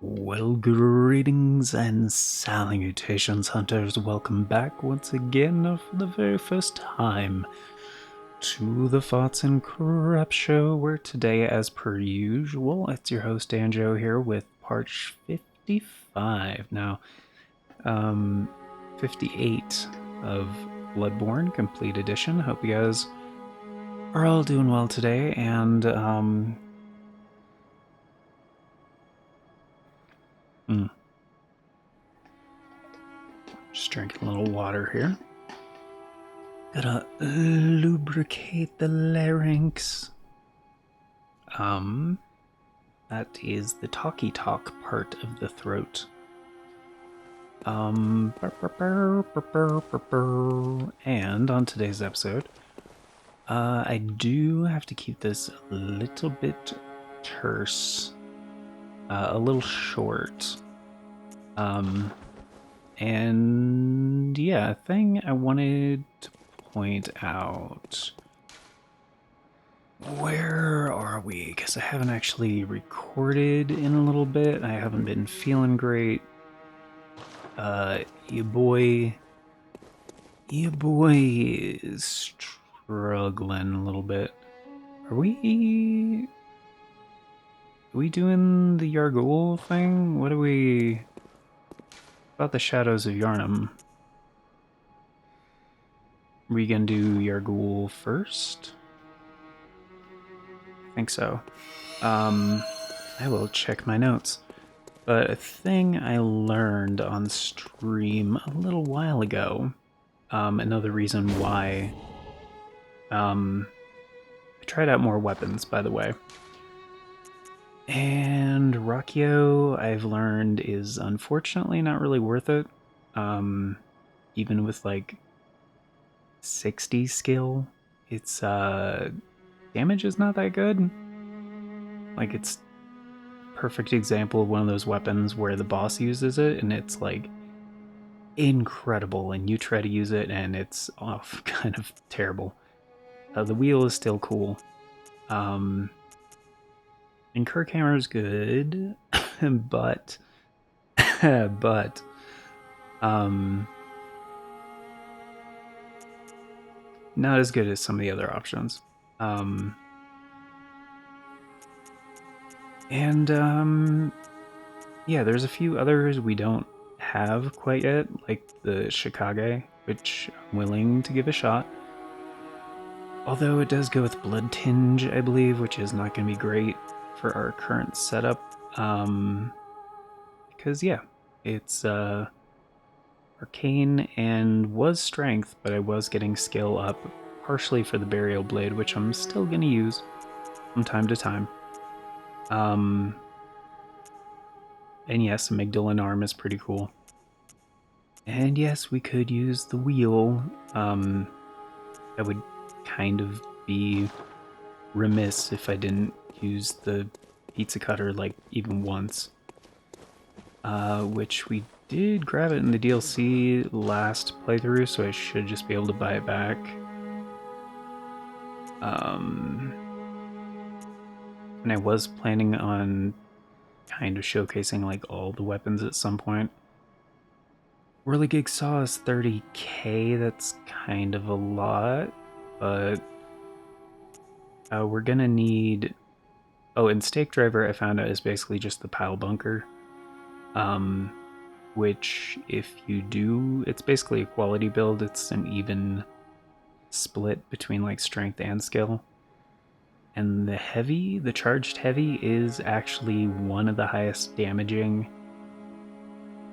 Well, greetings and salutations, hunters. Welcome back once again for the very first time to the Thoughts and Crap Show, where today, as per usual, it's your host Anjo here with part 55. Now, 58 of Bloodborne Complete Edition. Hope you guys are all doing well today, and, just drinking a little water here. Gotta lubricate the larynx. That is the talky talk part of the throat. And on today's episode, I do have to keep this a little bit terse, a little short. And yeah, a thing I wanted to point out. Where are we? Because I haven't actually recorded in a little bit. I haven't been feeling great. Your boy is struggling a little bit. Are we doing the Yargul thing? What are we about the Shadows of Yarnum? Are we gonna do Yargul first? I think so. I will check my notes. But a thing I learned on stream a little while ago, another reason why, I tried out more weapons, by the way. And Rakio, I've learned, is unfortunately not really worth it. Even with like 60 skill, its damage is not that good. Like, it's perfect example of one of those weapons where the boss uses it and it's like incredible, and you try to use it and it's off kind of terrible. The wheel is still cool. And Kirkhammer is good, but not as good as some of the other options. Yeah, there's a few others we don't have quite yet, like the Shikage, which I'm willing to give a shot. Although it does go with Blood Tinge, I believe, which is not going to be great for our current setup. Because, yeah, it's arcane and was strength, but I was getting skill up partially for the Burial Blade, which I'm still going to use from time to time. And yes, Amygdala Arm is pretty cool. And yes, we could use the wheel. That would kind of be remiss if I didn't use the pizza cutter like even once. Which we did grab it in the DLC last playthrough, so I should just be able to buy it back. And I was planning on kind of showcasing like all the weapons at some point. Whirligig Saw is 30k, that's kind of a lot, but we're gonna need... Oh, and Stake Driver I found out is basically just the pile bunker. Which, if you do, it's basically a quality build. It's an even split between like strength and skill. And the charged heavy is actually one of the highest damaging,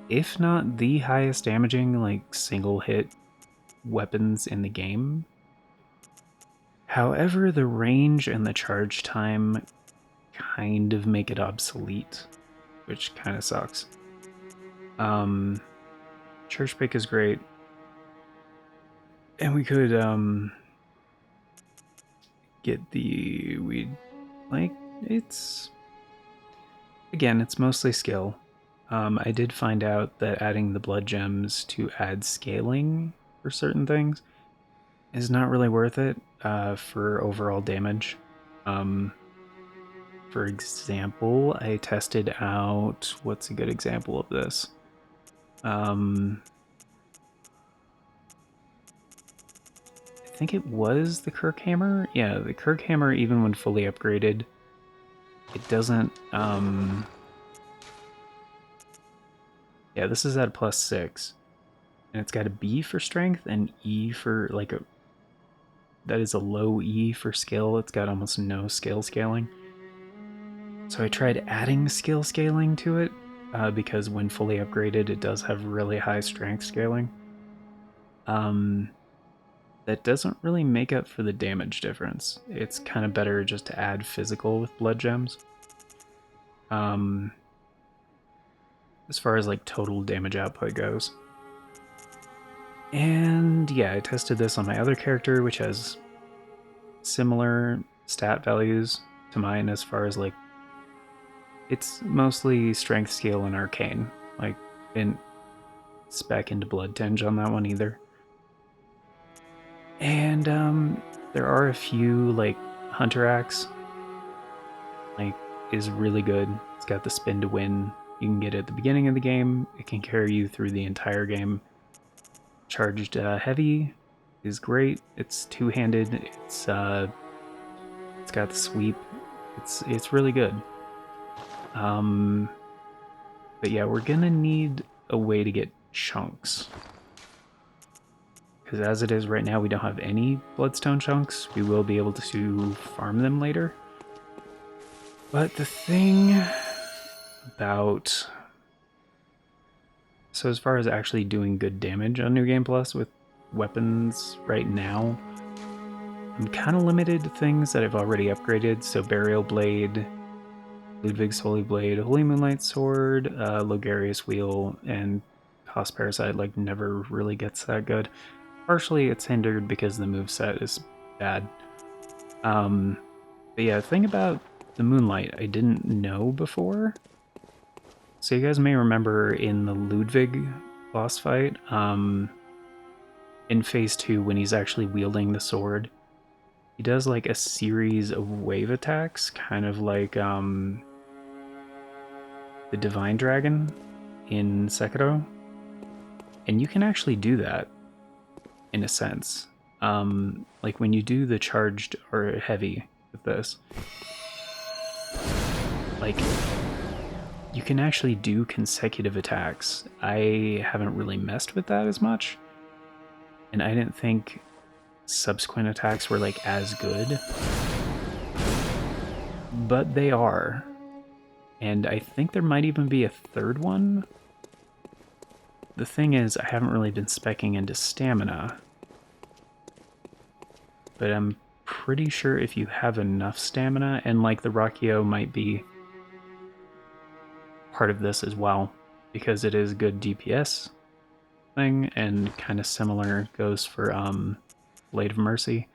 if not the highest damaging, like single hit weapons in the game. However, the range and the charge time kind of make it obsolete, which kind of sucks. Church Pick is great. And we could get it's again, it's mostly skill. I did find out that adding the blood gems to add scaling for certain things is not really worth it for overall damage. For example, I tested out, what's a good example of this? I think it was the Kirk Hammer. Yeah, the Kirk Hammer, even when fully upgraded, it doesn't, yeah, this is at +6. And it's got a B for strength and E for, like, that is a low E for skill. It's got almost no skill scaling. So I tried adding skill scaling to it, because when fully upgraded, it does have really high strength scaling. That doesn't really make up for the damage difference. It's kind of better just to add physical with blood gems. As far as like total damage output goes. And yeah, I tested this on my other character, which has similar stat values to mine as far as like, it's mostly strength scale and arcane. Like, didn't spec into blood tinge on that one either. And there are a few like hunter axe, like, is really good. It's got the spin to win. You can get it at the beginning of the game. It can carry you through the entire game. Charged heavy is great. It's two-handed. It's got the sweep. It's really good. But yeah, we're gonna need a way to get chunks. Because as it is right now, we don't have any bloodstone chunks. We will be able to farm them later. But the thing about... So as far as actually doing good damage on New Game Plus with weapons right now, I'm kind of limited to things that I've already upgraded. So Burial Blade, Ludwig's Holy Blade, Holy Moonlight Sword, Logarius Wheel, and Cost Parasite like never really gets that good. Partially it's hindered because the moveset is bad. But yeah, the thing about the Moonlight I didn't know before. So you guys may remember in the Ludwig boss fight, in phase 2 when he's actually wielding the sword, he does like a series of wave attacks, kind of like the Divine Dragon in Sekiro. And you can actually do that, in a sense. Like when you do the charged or heavy with this, like, you can actually do consecutive attacks. I haven't really messed with that as much, and I didn't think subsequent attacks were like as good, but they are. And I think there might even be a third one. The thing is, I haven't really been speccing into stamina, but I'm pretty sure if you have enough stamina, and like the Rakio might be part of this as well, because it is good DPS thing, and kind of similar goes for Blade of Mercy,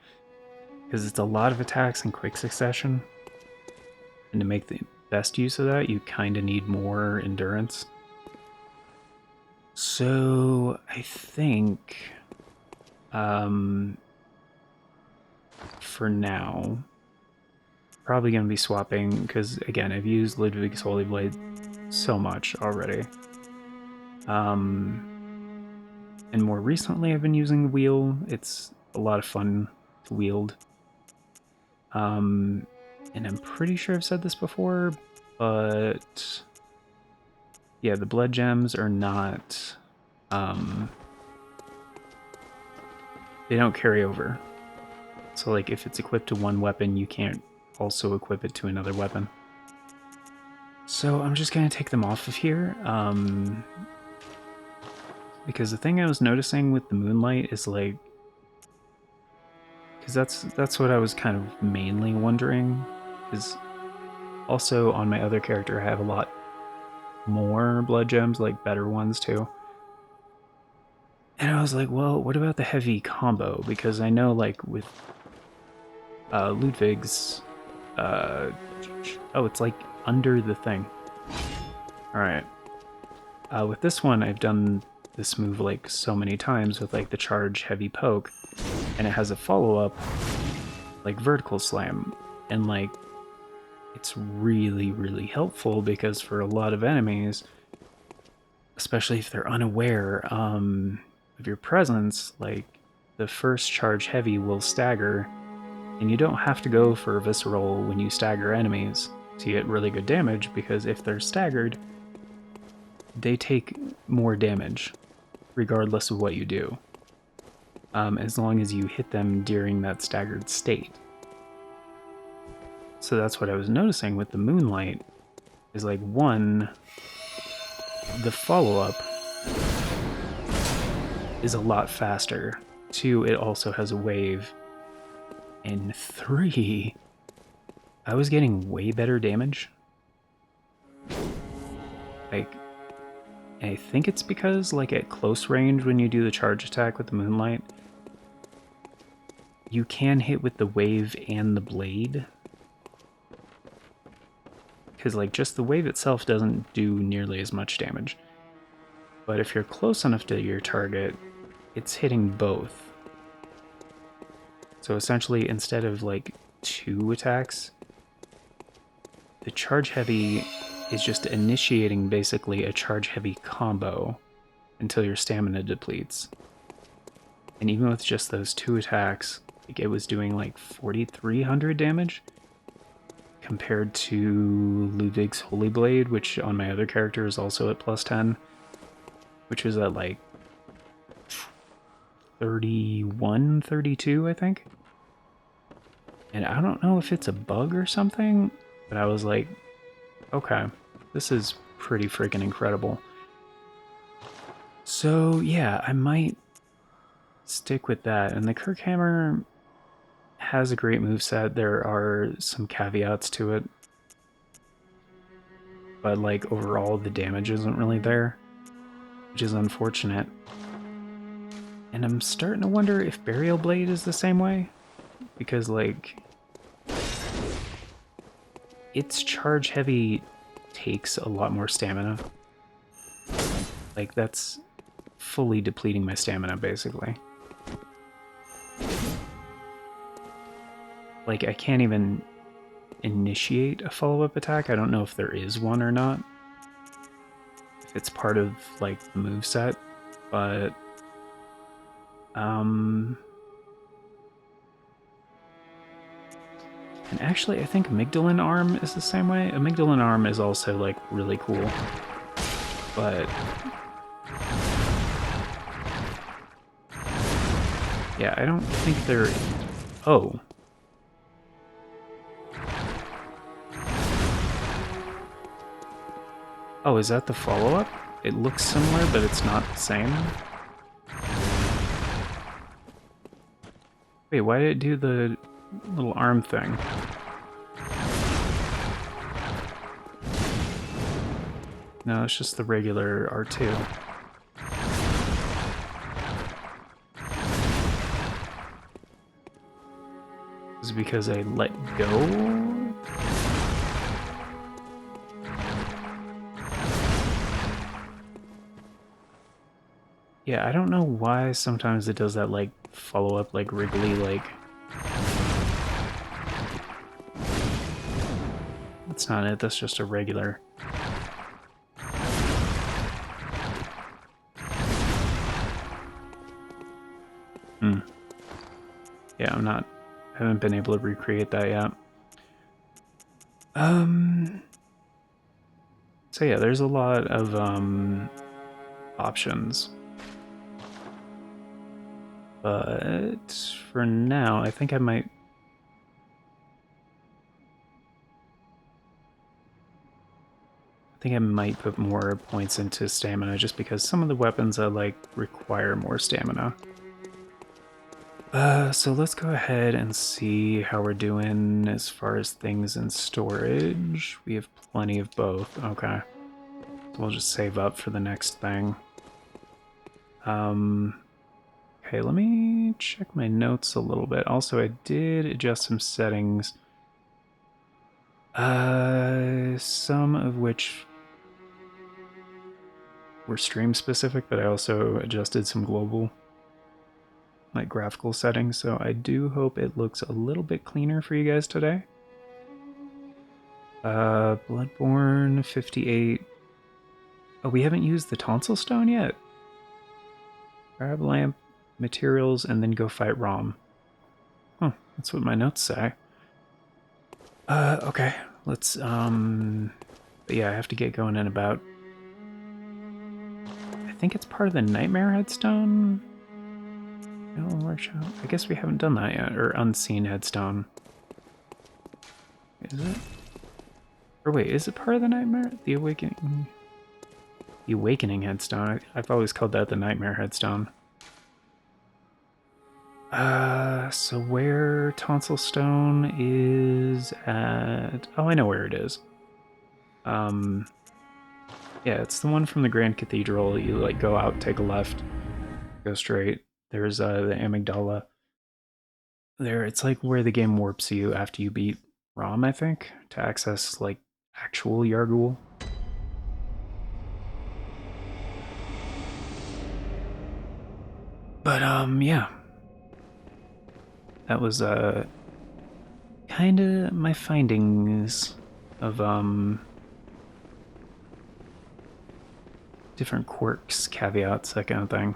because it's a lot of attacks in quick succession, and to make the best use of that, you kind of need more endurance. So I think for now, probably going to be swapping, because again, I've used Ludwig's Holy Blade so much already. And more recently I've been using the wheel. It's a lot of fun to wield. And I'm pretty sure I've said this before, but yeah, the blood gems are not, they don't carry over. So like if it's equipped to one weapon, you can't also equip it to another weapon. So I'm just gonna take them off of here, because the thing I was noticing with the Moonlight is like, because that's what I was kind of mainly wondering, because also on my other character I have a lot more blood gems, like better ones too. And I was like, well, what about the heavy combo? Because I know like with Ludwig's, oh, it's like under the thing. Alright. With this one, I've done this move like so many times with like the charge heavy poke, and it has a follow-up like vertical slam, and like it's really, really helpful because for a lot of enemies, especially if they're unaware of your presence, like the first charge heavy will stagger, and you don't have to go for visceral when you stagger enemies to get really good damage, because if they're staggered, they take more damage regardless of what you do, as long as you hit them during that staggered state. So that's what I was noticing with the Moonlight, is like, one, the follow-up is a lot faster. Two, it also has a wave. And three, I was getting way better damage. Like, I think it's because, like, at close range when you do the charge attack with the Moonlight, you can hit with the wave and the blade. Because, like, just the wave itself doesn't do nearly as much damage. But if you're close enough to your target, it's hitting both. So essentially, instead of, like, 2 attacks, the charge heavy is just initiating basically a charge heavy combo until your stamina depletes. And even with just those 2 attacks, like, it was doing like 4,300 damage compared to Ludwig's Holy Blade, which on my other character is also at plus 10, which was at like 31, 32, I think. And I don't know if it's a bug or something, but I was like, okay, this is pretty freaking incredible. So yeah, I might stick with that. And the Kirkhammer has a great moveset. There are some caveats to it, but like overall the damage isn't really there, which is unfortunate. And I'm starting to wonder if Burial Blade is the same way, because like its charge heavy takes a lot more stamina. Like, that's fully depleting my stamina basically. Like, I can't even initiate a follow-up attack. I don't know if there is one or not, if it's part of like the moveset, but and actually I think Amygdalin Arm is the same way. Amygdalin Arm is also like really cool, but yeah, I don't think they're... Oh. Oh, is that the follow-up? It looks similar, but it's not the same. Wait, why did it do the little arm thing? No, it's just the regular R2. Is it because I let go? Yeah, I don't know why sometimes it does that, like, follow-up, like, wriggly, like... That's not it, that's just a regular. Yeah, I haven't been able to recreate that yet. So yeah, there's a lot of, options. But for now, I think I might... put more points into stamina, just because some of the weapons I like require more stamina. So let's go ahead and see how we're doing as far as things in storage. We have plenty of both. Okay. So we'll just save up for the next thing. Okay, let me check my notes a little bit. Also, I did adjust some settings. Some of which were stream specific, but I also adjusted some global, like, graphical settings, so I do hope it looks a little bit cleaner for you guys today. Bloodborne 58. Oh, we haven't used the tonsil stone yet. Grab lamp, materials, and then go fight Rom. Huh, that's what my notes say. Okay. Let's, but yeah, I have to get going in about... I think it's part of the Nightmare Headstone? Workshop. I guess we haven't done that yet, or Unseen Headstone. Is it? Or wait, is it part of the Nightmare? The Awakening? The Awakening Headstone. I've always called that the Nightmare Headstone. So where Tonsil Stone is at... Oh, I know where it is. Yeah, it's the one from the Grand Cathedral. You, like, go out, take a left, go straight. There's, the amygdala. There, it's like where the game warps you after you beat Rom, I think, to access, like, actual Yargul. But, yeah. That was, kinda my findings of, different quirks, caveats, that kind of thing.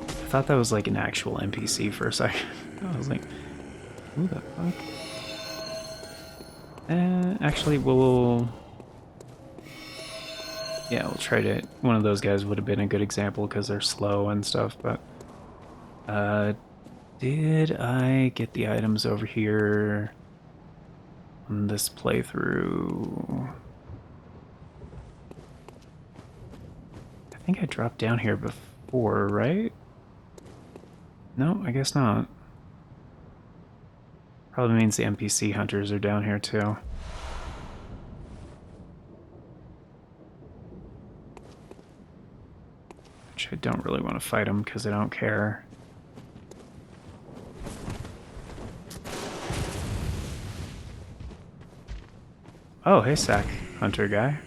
I thought that was like an actual NPC for a second. I was like, who the fuck? Actually, yeah, we'll try to... One of those guys would have been a good example because they're slow and stuff, but... Did I get the items over here on this playthrough? I think I dropped down here before, right? No, I guess not. Probably means the NPC hunters are down here too. Which I don't really want to fight them because I don't care. Oh, hey, Sack Hunter guy.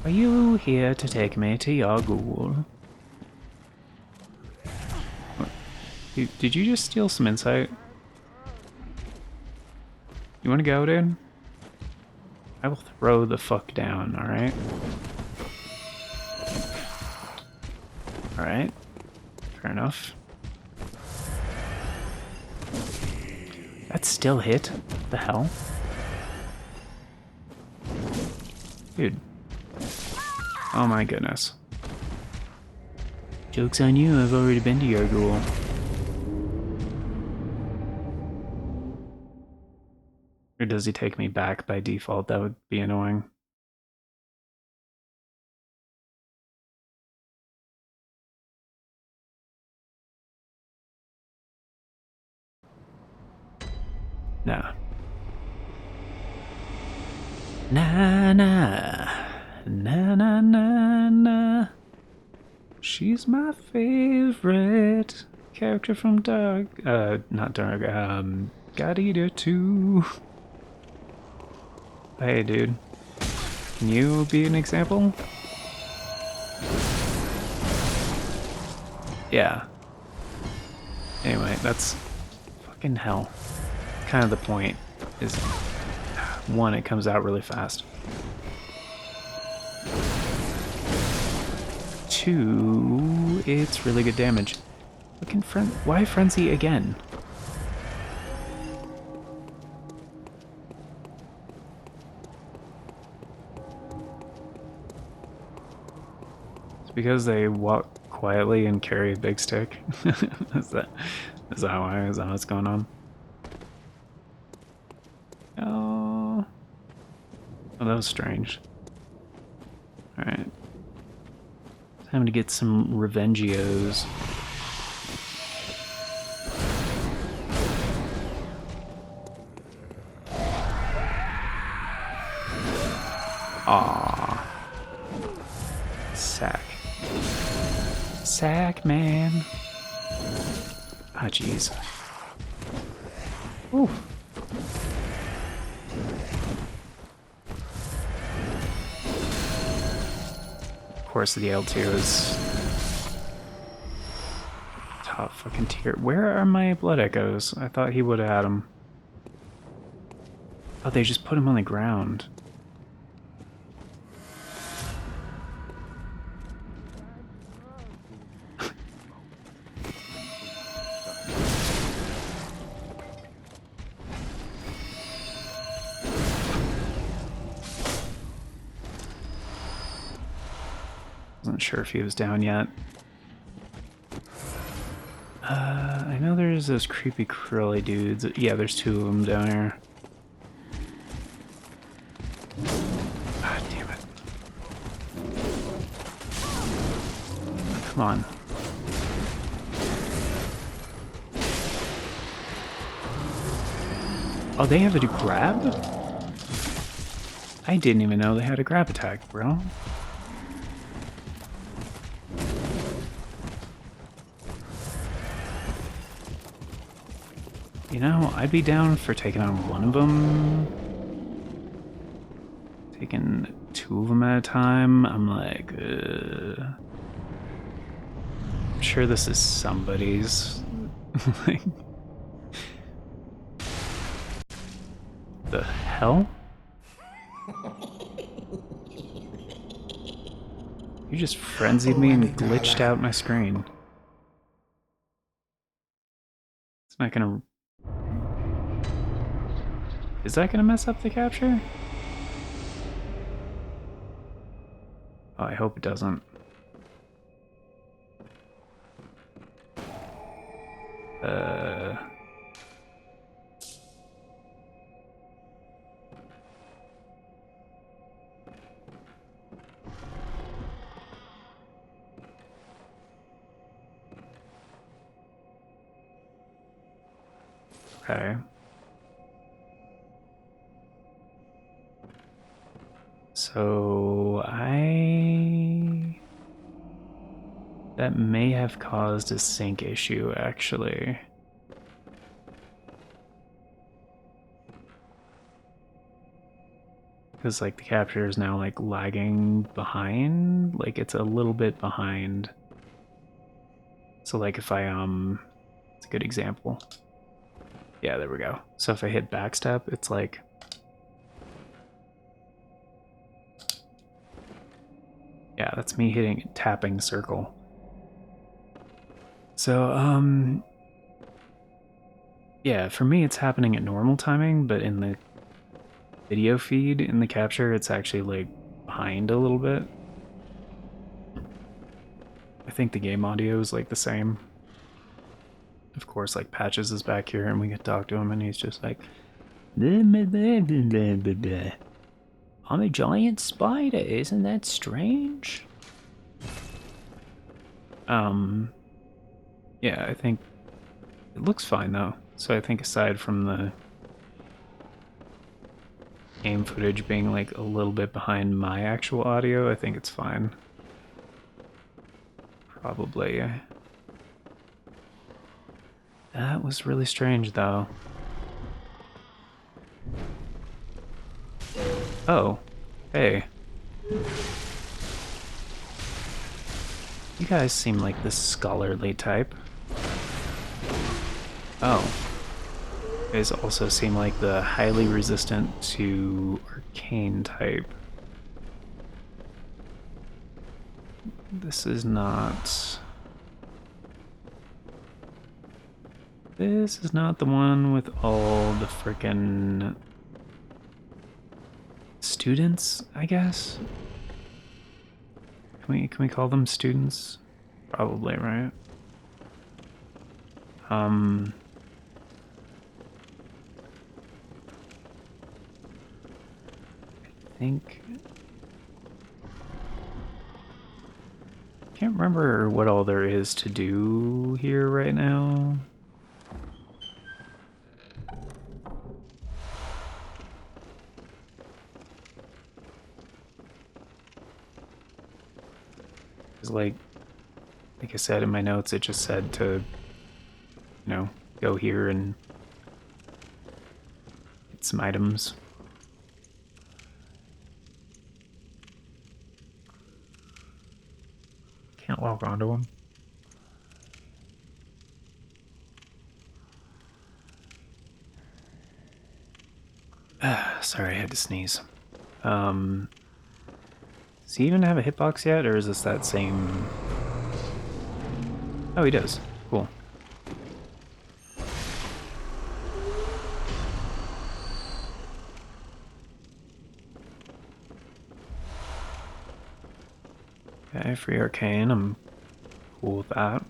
Are you here to take me to Yargul? Did you just steal some insight? You want to go, dude? I will throw the fuck down, alright? Alright. Fair enough. That still hit? What the hell? Dude. Oh my goodness. Joke's on you, I've already been to Yargul. Or does he take me back by default? That would be annoying. Nah. Nah, nah. Nah, nah, nah, nah. She's my favorite character from Dark... not Dark, God Eater 2. Hey, dude. Can you be an example? Yeah. Anyway, that's fucking hell. Kind of the point is, one, it comes out really fast. Two, it's really good damage. Fucking why Frenzy again? It's because they walk quietly and carry a big stick. Is that what's going on? Oh, that was strange. Alright. Time to get some Revengios. Aww. Sack. Sack, man. Ah, jeez. Ooh. Of course, the L2 is Oh, fucking tear. Where are my blood echoes? I thought he would have had them. Oh, they just put him on the ground. Wasn't sure if he was down yet. I know there's those creepy curly dudes. Yeah, there's two of them down here. God damn it. Come on. Oh, they have a grab? I didn't even know they had a grab attack, bro. You know, I'd be down for taking on one of them. Taking two of them at a time, I'm like, I'm sure this is somebody's. Like, the hell? You just frenzied me and glitched out my screen. It's not gonna... Is that gonna mess up the capture? Oh, I hope it doesn't. Okay. So that may have caused a sync issue, actually. Because, like, the capture is now, like, lagging behind. Like, it's a little bit behind. So, like, if I, it's a good example. Yeah, there we go. So if I hit backstep, it's like... Yeah, that's me tapping circle. So, yeah, for me it's happening at normal timing, but in the video feed, in the capture, it's actually, like, behind a little bit. I think the game audio is, like, the same. Of course, like, Patches is back here, and we can talk to him, and he's just like... I'm a giant spider, isn't that strange? Yeah, I think it looks fine though. So I think aside from the game footage being like a little bit behind my actual audio, I think it's fine. Probably. That was really strange though. Oh, hey. You guys seem like the scholarly type. Oh. You guys also seem like the highly resistant to arcane type. This is not... This is not the one with all the frickin' students, I guess? Can we call them students? Probably, right? I think... Can't remember what all there is to do here right now. Because, like I said in my notes, it just said to, you know, go here and get some items. Can't walk onto them. Sorry, I had to sneeze. Does he even have a hitbox yet, or is this that same... Oh, he does. Cool. Okay, free arcane. I'm cool with that.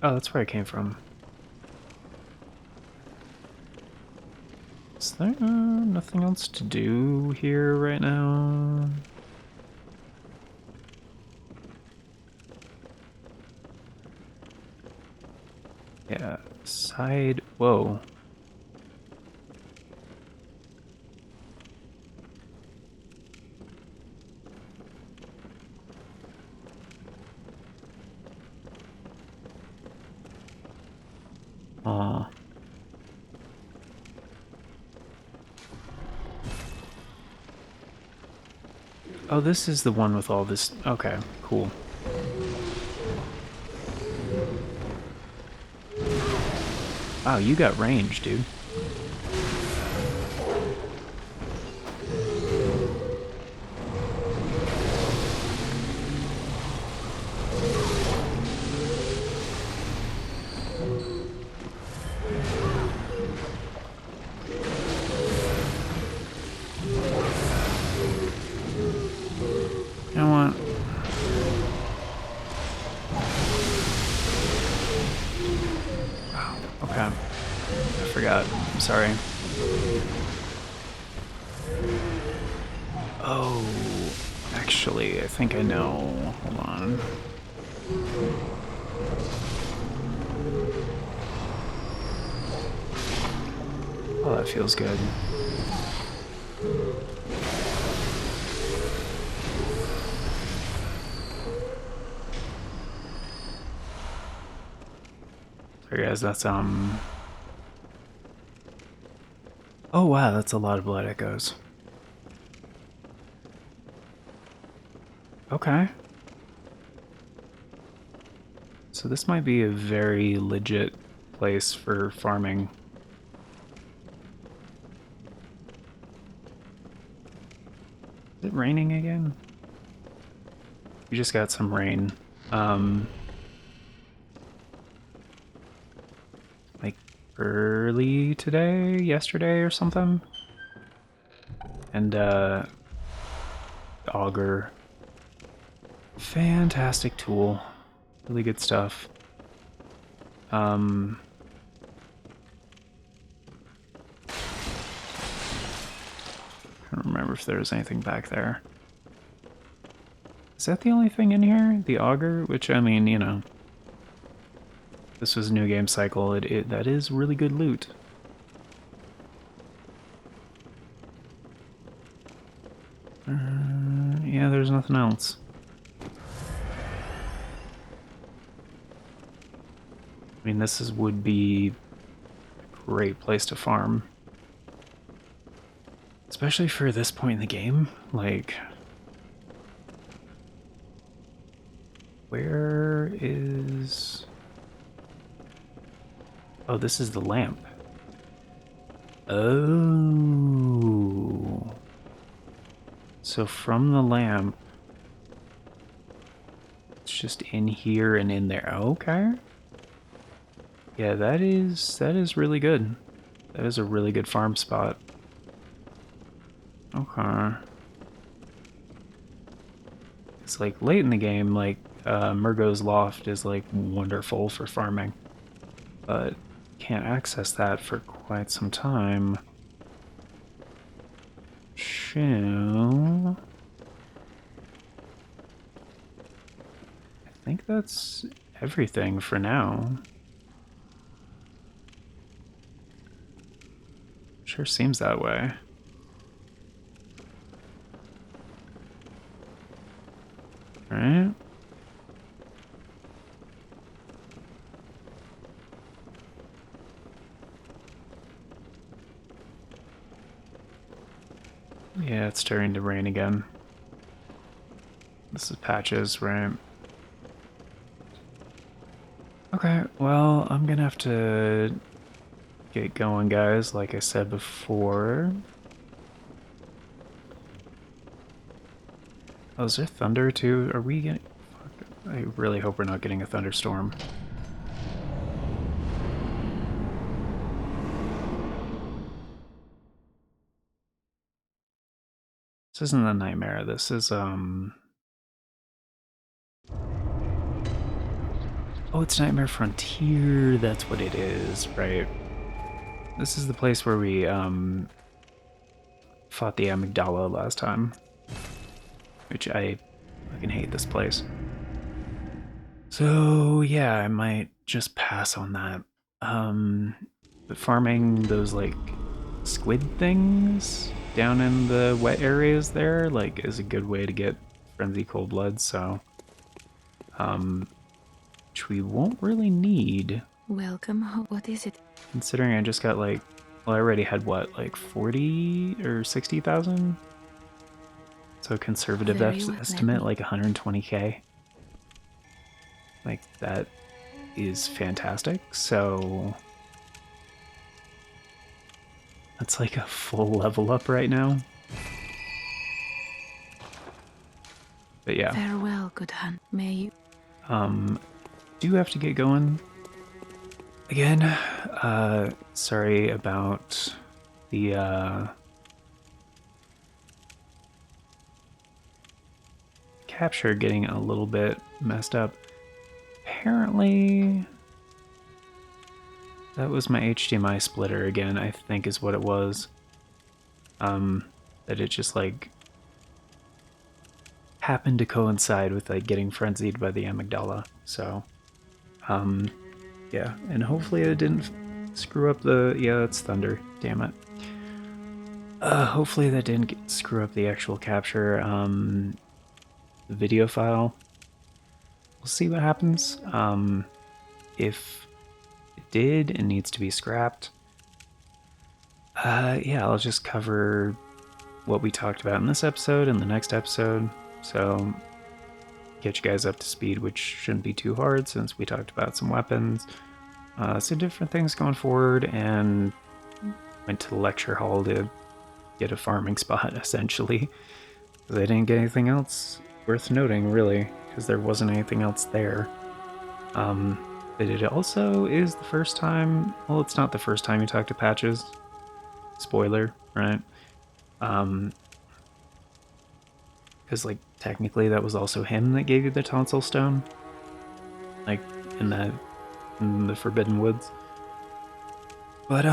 Oh, that's where I came from. Is there nothing else to do here right now? Yeah, side... Whoa. Aw. Oh, this is the one with all this... Okay, cool. Wow, you got range, dude. You know what? Oh, okay. I forgot. I'm sorry. Oh, actually, I think I know. Hold on. Oh, that feels good. Sorry guys, that's oh wow, that's a lot of blood echoes. Okay. So this might be a very legit place for farming. Is it raining again? We just got some rain. Like early today, yesterday or something. And the auger. Fantastic tool. Really good stuff. I don't remember if there was anything back there. Is that the only thing in here? The auger? Which, I mean, you know. This was a new game cycle. That is really good loot. Yeah, there's nothing else. I mean, would be a great place to farm. Especially for this point in the game. Like... Where is... Oh, this is the lamp. Oh. So from the lamp, it's just in here and in there. Okay. Yeah, that is really good. That is a really good farm spot. Okay. It's like late in the game, like Murgo's Loft is like wonderful for farming, but can't access that for quite some time. So I think that's everything for now. Sure seems that way. Right? Yeah, it's starting to rain again. This is patches, right? Okay, well, I'm gonna have to get going, guys, like I said before. Oh, is there thunder too? Are we getting... Fuck, I really hope we're not getting a thunderstorm. This isn't a nightmare. This is, Oh, it's Nightmare Frontier. That's what it is, right? This is the place where we, fought the amygdala last time. Which I fucking hate this place. So, yeah, I might just pass on that. But farming those, like, squid things down in the wet areas there, like, is a good way to get frenzy cold blood, so... which we won't really need. Welcome home. What is it? Considering I just got, like... Well, I already had, what, like 40 or 60,000? So conservative estimate, like 120k. Like, that is fantastic, so... That's like a full level up right now. But yeah. Farewell, good hunt. May you... Do have to get going. Again, sorry about the, capture getting a little bit messed up. Apparently, that was my HDMI splitter again, I think is what it was. That it just, like, happened to coincide with, like, getting frenzied by the amygdala, so... yeah, and hopefully it didn't screw up the... Yeah, that's thunder, damn it. Hopefully that didn't screw up the actual capture, the video file. We'll see what happens. If it did and needs to be scrapped, yeah, I'll just cover what we talked about in this episode and the next episode, so get you guys up to speed, which shouldn't be too hard since we talked about some weapons, some different things going forward, and went to the lecture hall to get a farming spot, essentially. Because I didn't get anything else worth noting, really, because there wasn't anything else there. But it also is the first time... Well, it's not the first time you talk to Patches. Spoiler, right? Because, like, technically that was also him that gave you the tonsil stone. Like, in the Forbidden Woods. But,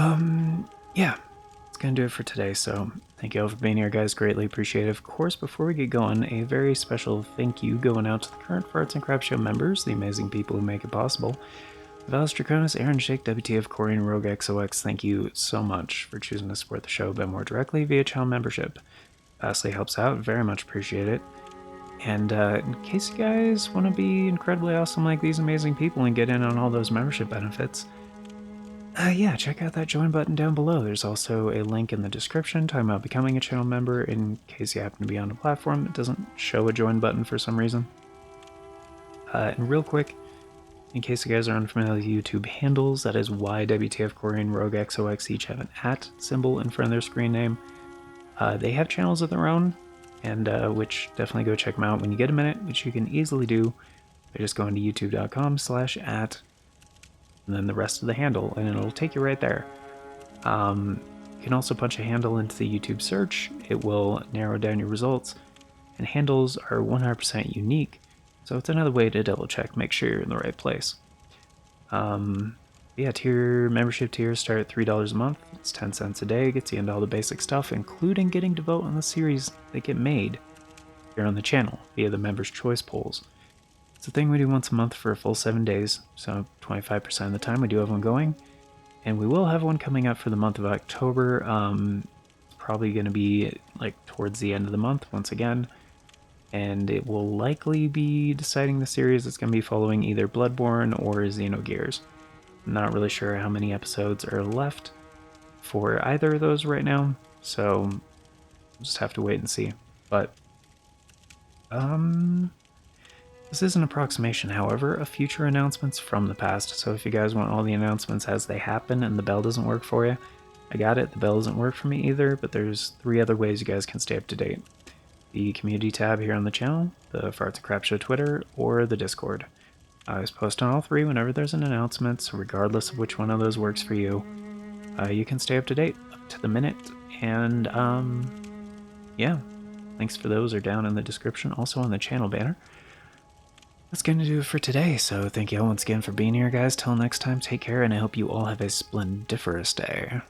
yeah. That's gonna do it for today, so thank you all for being here, guys. Greatly appreciate it. Of course, before we get going, a very special thank you going out to the current Farts and Crap Show members, the amazing people who make it possible. Valis Draconis, Aaron Shake, WTF, Corey, and Rogue XOX, thank you so much for choosing to support the show a bit more directly via channel membership. Vastly helps out, very much appreciate it. And in case you guys want to be incredibly awesome like these amazing people and get in on all those membership benefits, yeah, check out that join button down below. There's also a link in the description talking about becoming a channel member in case you happen to be on a platform that doesn't show a join button for some reason. And real quick, in case you guys are unfamiliar with YouTube handles, that is why WTF Corey and Rogue XOX each have an @ symbol in front of their screen name. They have channels of their own, and which definitely go check them out when you get a minute, which you can easily do by just going to youtube.com/@ and then the rest of the handle, and it'll take you right there. You can also punch a handle into the YouTube search. It will narrow down your results, and handles are 100% unique, so it's another way to double check, make sure you're in the right place. Yeah, membership tiers start at $3 a month. It's 10 cents a day, gets you into all the basic stuff, including getting to vote on the series that get made here on the channel via the members' choice polls. It's a thing we do once a month for a full 7 days, so 25% of the time we do have one going. And we will have one coming up for the month of October. It's probably going to be like towards the end of the month once again. And it will likely be deciding the series that's going to be following either Bloodborne or Xenogears. I'm not really sure how many episodes are left for either of those right now, so we'll just have to wait and see. But, This is an approximation, however, of future announcements from the past, so if you guys want all the announcements as they happen and the bell doesn't work for you, I got it, the bell doesn't work for me either, but there's 3 other ways you guys can stay up to date. The community tab here on the channel, the Farts and Crap Show Twitter, or the Discord. I always post on all 3 whenever there's an announcement, so regardless of which one of those works for you, you can stay up to date, up to the minute, and yeah, links for those are down in the description, also on the channel banner. That's going to do it for today, so thank you all once again for being here, guys. Till next time, take care, and I hope you all have a splendiferous day.